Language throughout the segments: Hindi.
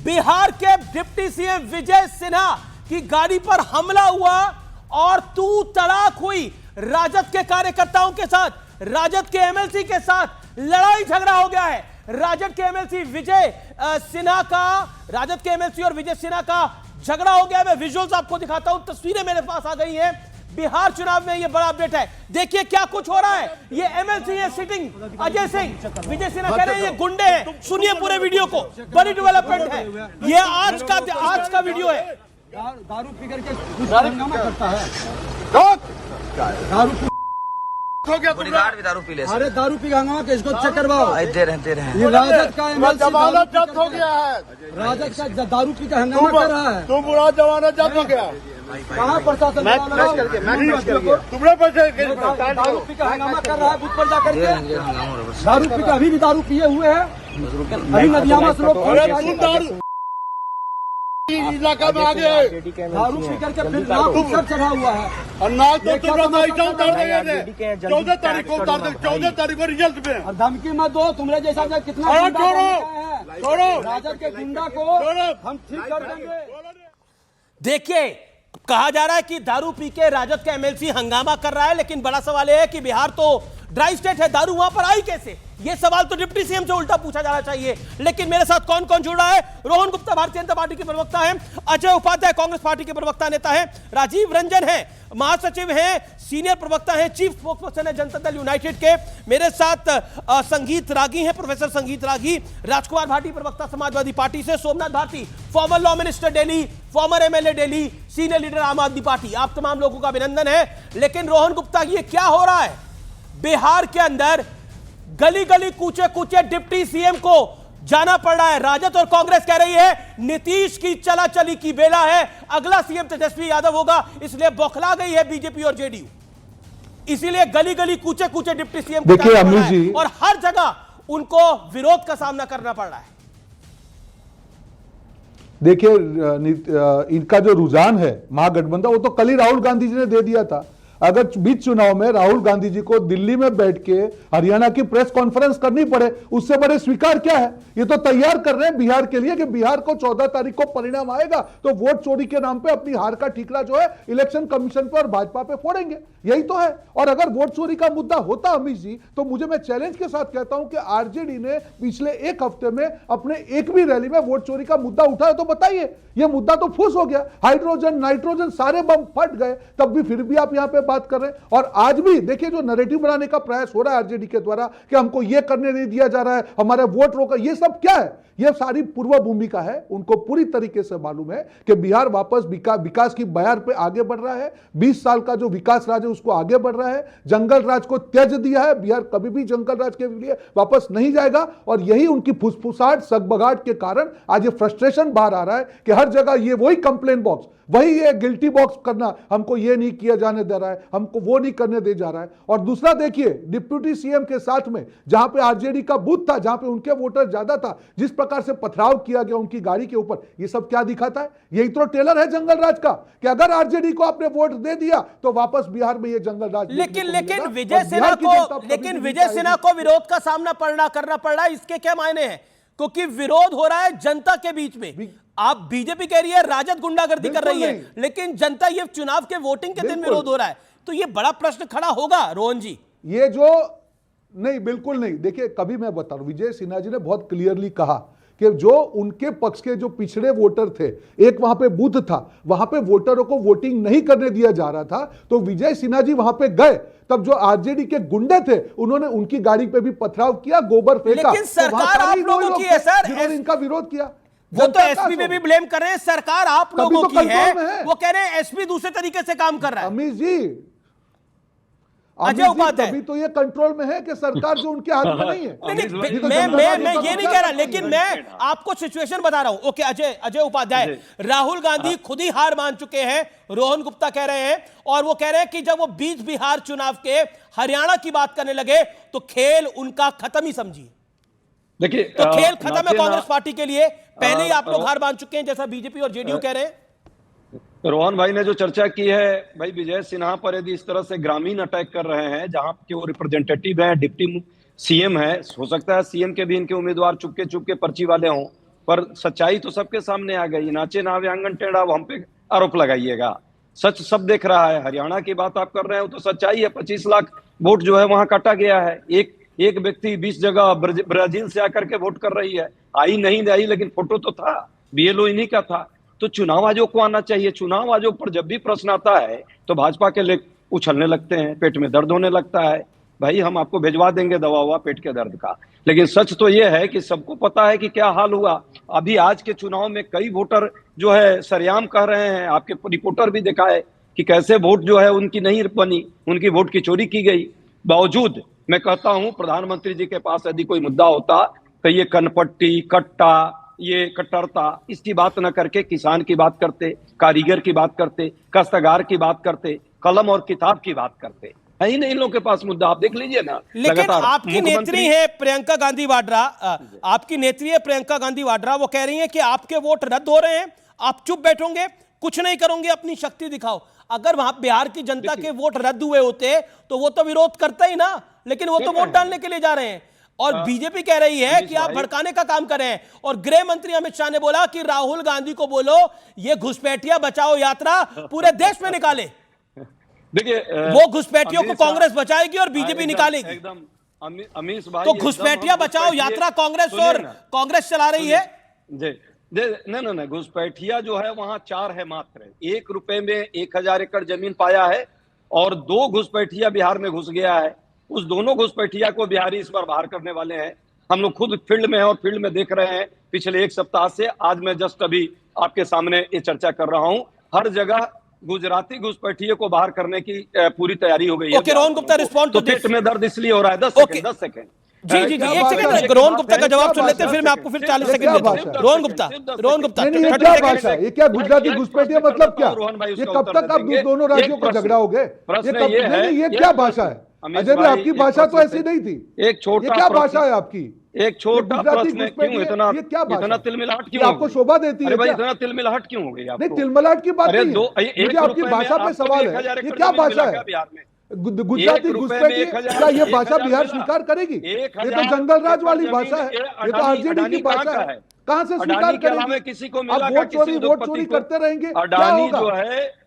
बिहार के डिप्टी सीएम विजय सिन्हा की गाड़ी पर हमला हुआ और तू तड़ाक हुई। राजद के कार्यकर्ताओं के साथ, राजद के एमएलसी के साथ लड़ाई झगड़ा हो गया है। राजद के एमएलसी और विजय सिन्हा का झगड़ा हो गया। मैं विजुअल्स आपको दिखाता हूं, तस्वीरें मेरे पास आ गई हैं। बिहार चुनाव में यह बड़ा अपडेट है। देखिए क्या कुछ हो रहा है। ये एमएलसी है सिटिंग अजय सिंह, विजय सिन्हा कह रहे हैं ये गुंडे हैं। सुनिए पूरे वीडियो को, बड़ी डेवलपमेंट है। ये आज का वीडियो है। दारू पी करके हंगामा करता है। दारू हो गया, भी दारू पी ले। अरे दारू पी हंगामा के इसको चेक करवाओ। दे रहे हैं। ये राजद का एमएलसी जमानत जब्त हो गया है। राजद का दारू पी का हंगामा कर रहा है। तुम बुरा जमानत जब्त हो गया। कहाँ प्रशासन तुमने पैसे दारू पी का हंगामा कर रहा है बूथ पर जाकर के। दारू पी का अभी भी दारू पिए हुए हैं। अभी नदियामा से लोग इलाका में आ गए। दारू पी करके फिर नाक चढ़ा हुआ है। और नाक तो तुमने उतार देंगे 14 तारीख को उतार देंगे। 14 तारीख को रिजल्ट में। और धमकी मत दो। तुम्हारे जैसा कितना छोड़ो राजद के गुंडा को हम ठीक कर देंगे। देखिए कहा जा रहा है कि दारू पी के राजद का एमएलसी हंगामा कर रहा है, लेकिन बड़ा सवाल यह है कि बिहार तो ड्राई स्टेट है, दारू वहां पर आई कैसे? यह सवाल तो डिप्टी सीएम से उल्टा पूछा जाना चाहिए। लेकिन मेरे साथ कौन कौन जुड़ रहा है? रोहन गुप्ता भारतीय जनता पार्टी के प्रवक्ता हैं, अजय उपाध्याय कांग्रेस पार्टी के प्रवक्ता नेता हैं, राजीव रंजन है महासचिव हैं, सीनियर प्रवक्ता हैं, चीफ स्पोक्सपर्सन है जनता दल यूनाइटेड के। मेरे साथ संगीत रागी हैं, प्रोफेसर संगीत रागी, राजकुमार भाटी प्रवक्ता समाजवादी पार्टी से, Somnath Bharti former law minister Delhi, former MLA Delhi, senior leader Aam Aadmi party. आप तमाम लोगों का अभिनंदन है। लेकिन रोहन गुप्ता ये क्या हो रहा है? बिहार के अंदर गली गली कूचे कूचे डिप्टी सीएम को जाना पड़ रहा है। राजद और कांग्रेस कह रही है नीतीश की चला चली की बेला है, अगला सीएम तेजस्वी यादव होगा, इसलिए बौखला गई है बीजेपी और जेडीयू। इसीलिए गली गली कूचे कूचे डिप्टी सीएम को देखिए अमित जी, और हर जगह उनको विरोध का सामना करना पड़ रहा है। देखिए इनका जो रुझान है महागठबंधन, वो तो कल ही राहुल गांधी जी ने दे दिया था। अगर बीच चुनाव में राहुल गांधी जी को दिल्ली में बैठ के हरियाणा की प्रेस कॉन्फ्रेंस करनी पड़े, उससे बड़े स्वीकार क्या है? ये तो तैयार कर रहे हैं बिहार के लिए कि बिहार को 14 तारीख को परिणाम आएगा तो वोट चोरी के नाम पे अपनी हार का ठीकरा जो है इलेक्शन कमीशन पर और भाजपा पे फोड़ेंगे। यही तो है। और अगर वोट चोरी का मुद्दा होता अमित जी, तो मुझे मैं चैलेंज के साथ कहता हूं कि आरजेडी ने पिछले एक हफ्ते में अपने एक भी रैली में वोट चोरी का मुद्दा उठाया तो बताइए। यह मुद्दा तो फुस हो गया, हाइड्रोजन नाइट्रोजन सारे बम फट गए, तब भी फिर भी आप यहां पे बात कर रहे हैं। और आज भी देखिए जो नैरेटिव बनाने का प्रयास हो रहा है आरजेडी के द्वारा कि हमको यह करने नहीं दिया जा रहा है, हमारे वोट रोका, यह सब क्या है? यह सारी पूर्व भूमिका है। उनको पूरी तरीके से मालूम है कि बिहार वापस विकास की बयार पे आगे बढ़ रहा है। 20 साल का जो विकास राज है उसको आगे बढ़ रहा है। जंगल राज को त्याज दिया है। बिहार कभी भी जंगल राज के लिए वापस नहीं जाएगा। और यही उनकी फुसफुसाहट सगबगाहट के कारण आज ये फ्रस्ट्रेशन बाहर आ रहा है कि हर जगह ये वही कंप्लेन बॉक्स, वही ये गिल्टी बॉक्स करना, हमको ये नहीं किया जाने दे रहा है, हमको वो नहीं करने दे जा रहा है। और दूसरा देखिए डिप्टी सीएम के साथ में जहां पे आरजेडी का बूथ था, जहां पे उनके वोटर ज्यादा था, जिस प्रकार से पथराव किया गया उनकी गाड़ी के ऊपर, ये सब क्या दिखाता है? यही तो ट्रेलर है जंगल राज का कि अगर आरजेडी को आपने वोट दे दिया तो वापस बिहार में ये जंगल राज। लेकिन विजय सिन्हा को विरोध का सामना करना पड़ रहा है। इसके क्या मायने हैं? क्योंकि विरोध हो रहा है जनता के बीच में। आप बीजेपी कह रही है राजद गुंडागर्दी कर रही है, लेकिन जनता ये चुनाव के वोटिंग के दिन विरोध हो रहा है, तो ये बड़ा प्रश्न खड़ा होगा रोहन जी। ये जो नहीं, बिल्कुल नहीं। देखिए कभी मैं बता रहा हूं, विजय सिन्हा जी ने बहुत क्लियरली कहा कि जो उनके पक्ष के जो पिछड़े वोटर थे, एक वहां पे बूथ था, वहां पे वोटरों को वोटिंग नहीं करने दिया जा रहा था, तो विजय सिन्हा जी वहां पे गए, तब जो आरजेडी के गुंडे थे उन्होंने उनकी गाड़ी पे भी पथराव किया, गोबर फेंका। लेकिन सरकार आप लोगों की है सर, जिन्होंने इनका विरोध किया। वो तो एसपी पे भी ब्लेम कर रहे हैं, सरकार आप लोगों की है। वो कह रहे हैं एसपी दूसरे तरीके से काम कर रहा है। अमित जी, अजय उपाध्याय, अभी तो ये कंट्रोल में है कि सरकार जो उनके हाथ में नहीं है। मैं ये नहीं कह रहा, लेकिन मैं आपको सिचुएशन बता रहा हूं। ओके अजय उपाध्याय, राहुल गांधी खुद ही हार मान चुके हैं, रोहन गुप्ता कह रहे हैं, और वो कह रहे हैं कि जब वो बीच बिहार चुनाव के हरियाणा की बात करने लगे तो खेल उनका खत्म ही समझिए। देखिए तो खेल खत्म है कांग्रेस पार्टी के लिए, पहले ही आप लोग हार मान चुके हैं जैसा बीजेपी और जेडीयू कह रहे हैं। रोहन भाई ने जो चर्चा की है, भाई विजय सिन्हा पर यदि इस तरह से ग्रामीण अटैक कर रहे हैं, जहां के वो रिप्रेजेंटेटिव हैं, डिप्टी सीएम है, हो सकता है सीएम के भी इनके उम्मीदवार चुपके पर्ची वाले हों, पर सच्चाई तो सबके सामने आ गई। नाचे नावे आंगन टेढ़ा, वो हम पे आरोप लगाइएगा। सच सब देख रहा है। हरियाणा की बात आप कर रहे हो तो सच्चाई है, 25 लाख वोट जो है वहां काटा गया है। एक व्यक्ति 20 जगह ब्राजील से आकर के वोट कर रही है। आई नहीं आई, लेकिन फोटो तो था, बीएलओ इन्हीं का था। तो चुनाव आयोग को आना चाहिए। चुनाव आयोग पर जब भी प्रश्न आता है तो भाजपा के लोग उछलने लगते हैं, पेट में दर्द होने लगता है। भाई हम आपको भिजवा देंगे दवा हुआ पेट के दर्द का, लेकिन सच तो ये है कि सबको पता है कि क्या हाल हुआ। अभी आज के चुनाव में कई वोटर जो है सरेआम कह रहे हैं, आपके रिपोर्टर भी दिखाए कि कैसे वोट जो है उनकी नहीं बनी, उनकी वोट की चोरी की गई। बावजूद मैं कहता हूं प्रधानमंत्री जी के पास यदि कोई मुद्दा होता तो ये कनपट्टी, कट्टा, ये कट्टरता, इसकी बात न करके किसान की बात करते, कारीगर की बात करते, काश्तकार की बात करते, कलम और किताब की बात करते। है ही नहीं इन लोगों के पास मुद्दा। आप देख लीजिए ना, लेकिन आपकी नेत्री है प्रियंका गांधी वाड्रा, आपकी नेत्री है प्रियंका गांधी वाड्रा, वो कह रही है कि आपके वोट रद्द हो रहे हैं, आप चुप बैठोगे, कुछ नहीं करोगे, अपनी शक्ति दिखाओ। अगर वहां बिहार की जनता के वोट रद्द हुए होते तो वो तो विरोध करता ही ना, लेकिन वो तो वोट डालने के लिए जा रहे हैं। और बीजेपी कह रही है कि आप भड़काने का काम कर रहे हैं। और गृह मंत्री अमित शाह ने बोला कि राहुल गांधी को बोलो ये घुसपैठिया बचाओ यात्रा पूरे देश में निकाले। देखिए वो घुसपैठियों को कांग्रेस बचाएगी और बीजेपी निकालेगी। एकदम अमीश भाई, तो घुसपैठिया बचाओ यात्रा कांग्रेस चला रही है। नहीं, घुसपैठिया जो है वहां 4 है मात्र। 1 रुपए में 1000 एकड़ जमीन पाया है और 2 घुसपैठिया बिहार में घुस गया है। उस दोनों घुसपैठिया को बिहारी इस बार बाहर करने वाले हैं। हम लोग खुद फील्ड में हैं और फील्ड में देख रहे हैं पिछले 1 सप्ताह से। आज मैं जस्ट अभी आपके सामने ये चर्चा कर रहा हूं। हर जगह गुजराती घुसपैठिए को बाहर करने की पूरी तैयारी हो गई है। Okay, Rohan Gupta respond to पेट में दर्द इसलिए हो रहा है। 10 सेकंड जी, एक सेकंड रोहन गुप्ता का जवाब सुन लेते हैं, फिर मैं आपको फिर 40 सेकंड देता हूं। रोहन गुप्ता ये क्या भाषा है? ये क्या गुजराती घुसपैठिया मतलब क्या? ये कब तक आप दोनों राज्यों का झगड़ा हो गए? ये क्या भाषा है? अजय भाई, आपकी भाषा तो ऐसी नहीं थी। एक छोटा, ये क्या भाषा है आपकी? एक छोटा प्रश्न, क्यों इतना तिलमिलाहट क्यों? आपको शोभा देती है? भाई इतना तिलमिलाहट क्यों हो गई आपको? नहीं, तिलमिलाहट की बात नहीं है, आपकी भाषा पे सवाल है। ये क्या भाषा है? गुजराती घुसपैठिए, क्या ये भाषा बिहार स्वीकार करेगी? ये तो जंगल राज वाली भाषा है, ये तो आरजेडी की भाषा है। कहां से स्वीकार करेंगे? किसी को आप वोट चोरी करते रहेंगे, क्या होगा?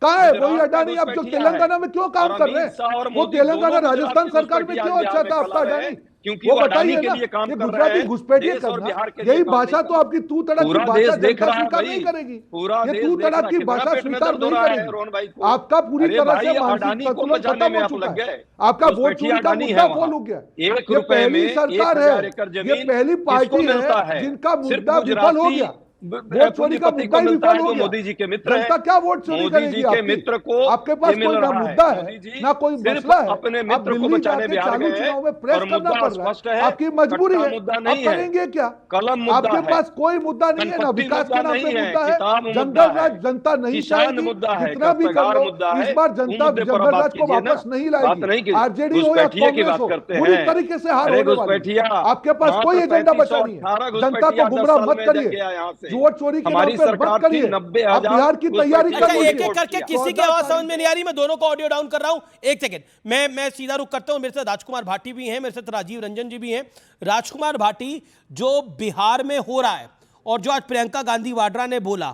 कहाँ है वही अडानी? अब जो तेलंगाना में क्यों काम कर रहे हैं? वो तेलंगाना राजस्थान सरकार में क्यों अच्छा था आपका अडानी? क्योंकि वो बताइए ना, ये गुजराती घुसपैठिए करना, यही भाषा तो आपकी तू तड़क की भाषा जनता स्वीकार नहीं करेगी। ये तू तड़क की भाषा स्वीकार नहीं करेगी। आपका पूरी तरह से मानसिक संतुलन खत्म हो चुका है। आपका वोट चोरी का मुद्दा फोल हो गया। ये पहली सरकार है, ये पहली पार्टी है जिनका मुद्दा विफल हो गया। वोट चोरी का मुद्दा ही विफल हो गया। मोदी जी के मित्र जनता क्या वोट चोरी करेगी? के मित्र को आपके पास कोई ना मुद्दा है ना कोई मसला है। अपने मित्र को बचाने बिहार गए चुनाव में प्रेस करना पड़ रहा है, आपकी मजबूरी है। आप करेंगे क्या? आपके पास कोई मुद्दा नहीं है, ना विकास के नाम पे मुद्दा है। जंगल राज जनता नहीं चाहेगी, जितना भी कर लो इस बार जनता जंगल राज को वापस नहीं लाएगी। आरजेडी हो या कांग्रेस हो, पूरी तरीके से हार होने वाली है। आपके पास कोई एजेंडा बचा नहीं है। जनता को गुमराह मत करिए, वोट चोरी के नाम पे मत करिए। आप बिहार की तैयारी कर लीजिए। एक एक करके किसी की आवाज समझ में नहीं आ रही, मैं दोनों को ऑडियो डाउन कर रहा हूं। एक सेकंड, मैं सीधा रुक करता हूं। मेरे साथ राजकुमार भाटी भी हैं, मेरे साथ राजीव रंजन जी भी हैं। राजकुमार भाटी, जो बिहार में हो रहा है और जो आज प्रियंका गांधी वाड्रा ने बोला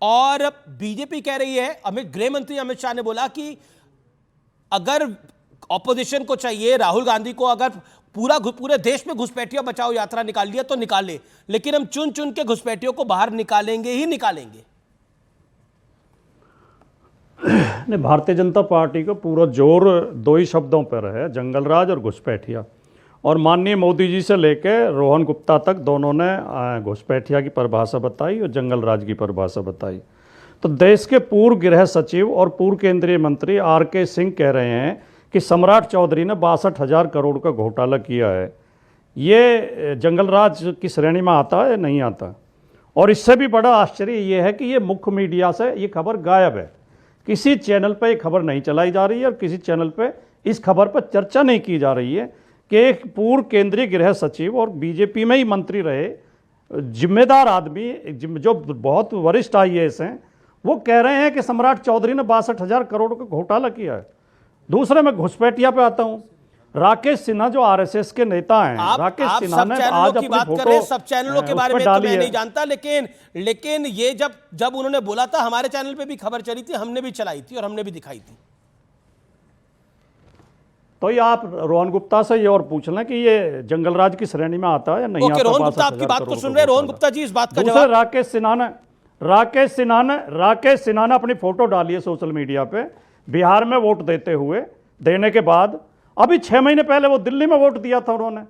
और बीजेपी कह रही है, गृह मंत्री अमित शाह ने बोला कि अगर ऑपोजिशन को चाहिए, राहुल गांधी को अगर पूरे देश में घुसपैठिया बचाओ यात्रा निकाल लिया तो निकाले, लेकिन हम चुन चुन के घुसपैठियों को बाहर निकालेंगे ही निकालेंगे। नहीं, भारतीय जनता पार्टी का पूरा जोर 2 ही शब्दों पर है, जंगल राज और घुसपैठिया। और माननीय मोदी जी से लेकर रोहन गुप्ता तक दोनों ने घुसपैठिया की परिभाषा बताई और जंगल राज की परिभाषा बताई। तो देश के पूर्व गृह सचिव और पूर्व केंद्रीय मंत्री RK सिंह कह रहे हैं कि सम्राट चौधरी ने 62,000 करोड़ का घोटाला किया है। ये जंगल राज की श्रेणी में आता है, नहीं आता। और इससे भी बड़ा आश्चर्य ये है कि ये मुख्य मीडिया से ये खबर गायब है। किसी चैनल पर ये खबर नहीं चलाई जा रही है और किसी चैनल पे इस खबर पर चर्चा नहीं की जा रही है कि एक पूर्व केंद्रीय गृह सचिव और बीजेपी में ही मंत्री रहे जिम्मेदार आदमी, जो बहुत वरिष्ठ IAS हैं, वो कह रहे हैं कि सम्राट चौधरी ने 62,000 करोड़ का घोटाला किया है। दूसरे, मैं घुसपैठिया पे आता हूँ। राकेश सिन्हा जो आरएसएस के नेता हैं, आप राकेश सिन्हा सब ने चैनलों आज की अपनी बात कर फोटो रहे हैं, सब चैनलों के उस बारे पे में तो डाली मैं है। नहीं जानता, लेकिन ये जब उन्होंने बोला था हमारे चैनल पे भी खबर चली थी, हमने भी चलाई थी और हमने भी दिखाई थी। तो ये आप रोहन गुप्ता से ये और पूछ लें कि ये जंगलराज की श्रेणी में आता है या नहीं ओके, आता। रोहन गुप्ता आपकी बात को सुन रहे हैं। रोहन गुप्ता जी, इस बात का दूसरे जवाब। राकेश सिन्हा ने अपनी फोटो डाली है सोशल मीडिया पे, बिहार में वोट देने के बाद अभी 6 महीने पहले वो दिल्ली में वोट दिया था उन्होंने।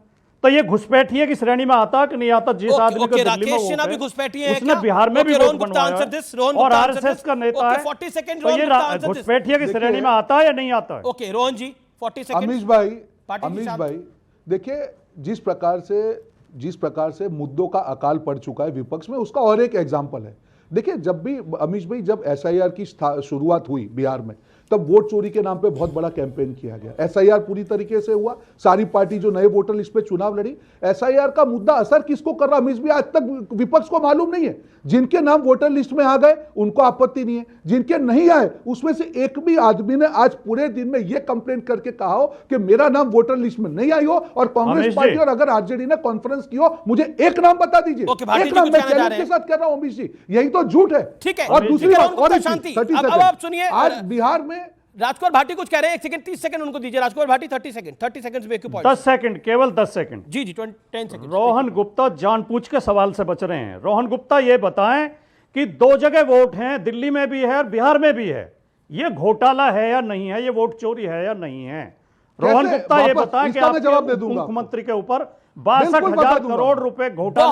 तो ये घुसपैठिए की श्रेणी में आता कि नहीं आता? जिस आदमी को दिल्ली में राकेश सिन्हा भी वोट घुसपैठिए है, है उसने क्या? बिहार में भी रोहन वोट गुप्ता बनवाया आंसर है दिस, रोहन और गुप्ता आरएसएस का नेता है। 40 सेकंड तो रोहन ये गुप्ता आंसर दिस। घुसपैठिए की श्रेणी में आता है या नहीं आता है? ओके रोहन जी, 40 सेकंड। अमीश साहब। भाई देखिए, जिस प्रकार से मुद्दों का अकाल पड़ चुका है विपक्ष में, उसका और एक एग्जांपल है। देखिए, जब भी अमीश भाई, जब एसआईआर की शुरुआत हुई बिहार में, तब वोट चोरी के नाम पे बहुत बड़ा कैंपेन किया गया। एसआईआर पूरी तरीके से हुआ, सारी पार्टी जो नए वोटर लिस्ट पे चुनाव लड़ी। एसआईआर का मुद्दा असर किसको कर रहा अमीश भाई, आज तक विपक्ष को मालूम नहीं है। जिनके नाम वोटर लिस्ट में आ गए उनको आपत्ति नहीं है, जिनके नहीं आए उसमें से एक भी आदमी ने आज पूरे दिन में यह कंप्लेन करके कहा हो कि मेरा नाम वोटर लिस्ट में नहीं आई हो और कांग्रेस पार्टी और अगर आरजेडी ने कॉन्फ्रेंस की हो, मुझे एक नाम बता दीजिए। एक नाम मैं चैलेंज के साथ कर रहा हूं अमीश जी, यही तो झूठ है। ठीक है, और दूसरी बात और शांति, 30 अब सेकंड, आप सुनिए। आज बिहार में राजकुमार भाटी कुछ कह रहे हैं, 1 सेकंड, 30 सेकंड उनको दीजिए। Rajkumar Bhati 30 second make you point. 10 second, केवल 10 सेकंड। जी 10 सेकंड। रोहन गुप्ता जानबूझ के सवाल से बच रहे हैं। रोहन गुप्ता ये बताएं कि 2 जगह वोट हैं, दिल्ली में भी है और बिहार में भी है, ये घोटाला है या नहीं है, ये वोट चोरी है या नहीं है? रोहन गुप्ता ये बताएं कि जवाब दे दूंगा, मुख्यमंत्री के ऊपर 62,000 करोड़ रुपए घोटाले